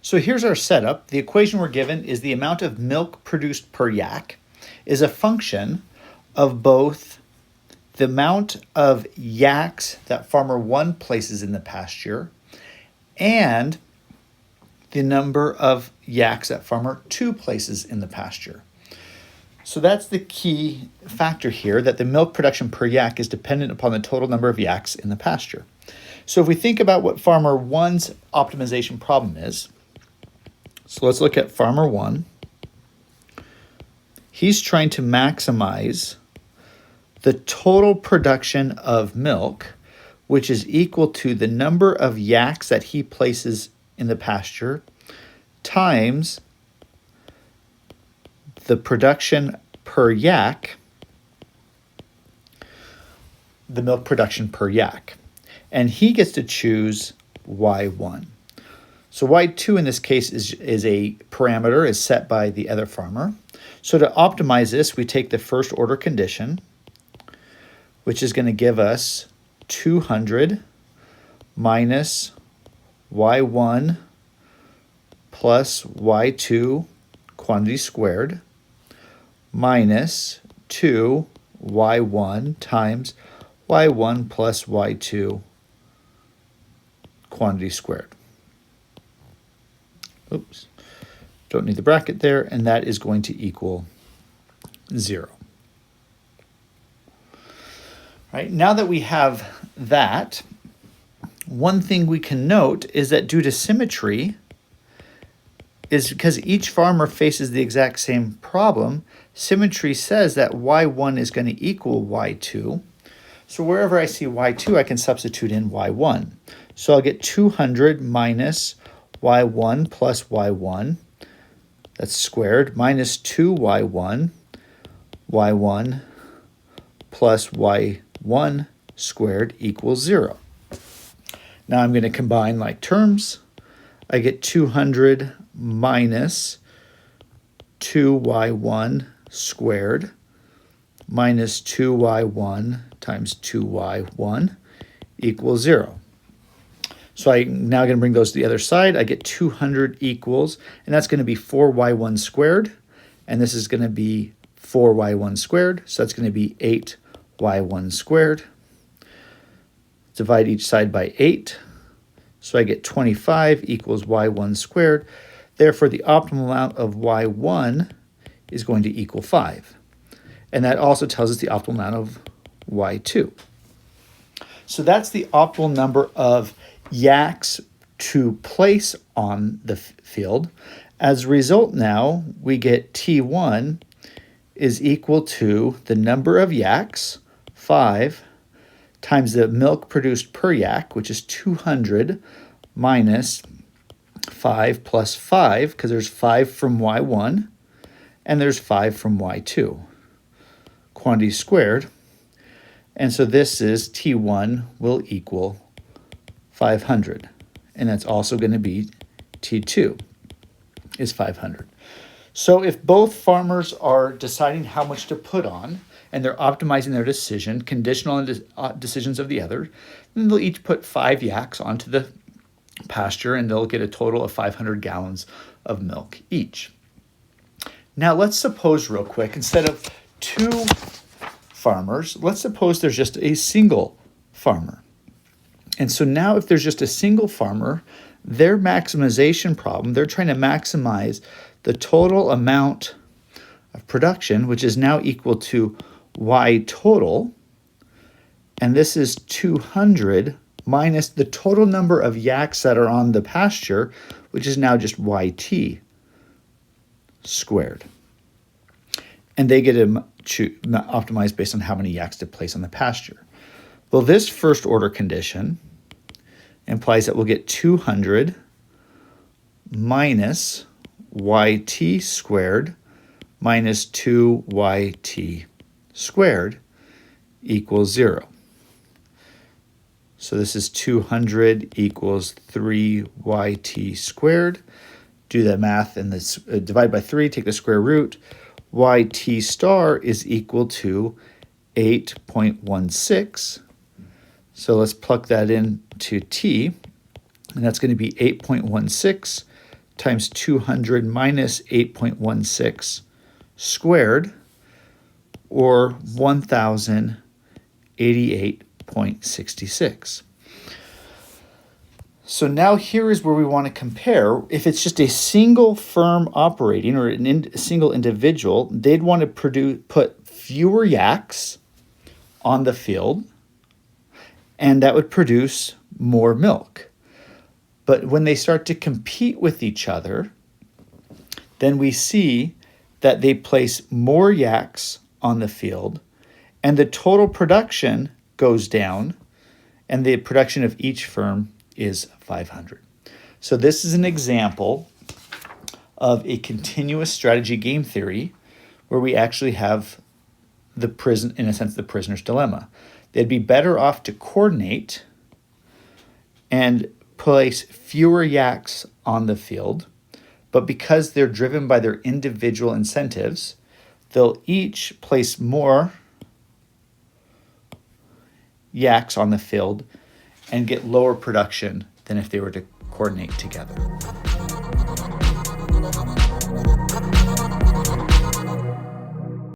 So here's our setup. The equation we're given is the amount of milk produced per yak is a function of both the amount of yaks that farmer 1 places in the pasture and the number of yaks that farmer 2 places in the pasture. So that's the key factor here, that the milk production per yak is dependent upon the total number of yaks in the pasture. So if we think about what farmer 1's optimization problem is, so let's look at farmer 1. He's trying to maximize the total production of milk, which is equal to the number of yaks that he places in the pasture times the production per yak, the milk production per yak. And he gets to choose Y1. So Y2 in this case is a parameter, is set by the other farmer. So to optimize this, we take the first order condition, which is going to give us 200 minus Y1 plus Y2 quantity squared minus 2y1 times y1 plus y2 quantity squared. Oops, don't need the bracket there, and that is going to equal 0. All right, now that we have that, one thing we can note is that due to symmetry, is because each farmer faces the exact same problem, symmetry says that y1 is going to equal y2. So wherever I see y2, I can substitute in y1. So I'll get 200 minus y1 plus y1, that's squared, minus 2y1, y1 plus y1 squared equals 0. Now I'm going to combine like terms. I get 200 minus 2y1 squared minus 2y1 times 2y1 equals 0. So I'm now going to bring those to the other side. I get 200 equals, and that's going to be 4y1 squared, and this is going to be 4y1 squared, so that's going to be 8y1 squared. Divide each side by 8, so I get 25 equals y1 squared. Therefore, the optimal amount of y1 is going to equal 5. And that also tells us the optimal amount of y2. So that's the optimal number of yaks to place on the field. As a result now, we get T1 is equal to the number of yaks, 5, times the milk produced per yak, which is 200, minus 5 plus 5, because there's 5 from y1, and there's 5 from y2. Quantity squared. And so this is T1 will equal 500. And that's also going to be T2 is 500. So if both farmers are deciding how much to put on, and they're optimizing their decision, conditional on decisions of the other, then they'll each put 5 yaks onto the pasture, and they'll get a total of 500 gallons of milk each. Now let's suppose real quick, instead of 2 farmers, let's suppose there's just a single farmer. And so now if there's just a single farmer, their maximization problem, they're trying to maximize the total amount of production, which is now equal to y total, and this is 200 minus the total number of yaks that are on the pasture, which is now just yt squared. And they get to optimize based on how many yaks to place on the pasture. Well, this first order condition implies that we'll get 200 minus yt squared minus 2yt squared equals 0. So this is 200 equals 3yt squared. Do the math and this divide by 3, take the square root. Yt star is equal to 8.16. So let's plug that into t, and that's going to be 8.16 times 200 minus 8.16 squared, or 1,088.66. So now here is where we want to compare. If it's just a single firm operating or a single individual, they'd want to put fewer yaks on the field, and that would produce more milk. But when they start to compete with each other, then we see that they place more yaks on the field, and the total production goes down, and the production of each firm is 500. So this is an example of a continuous strategy game theory where we actually have the prisoner's dilemma. They'd be better off to coordinate and place fewer yaks on the field, but because they're driven by their individual incentives, they'll each place more yaks on the field and get lower production than if they were to coordinate together.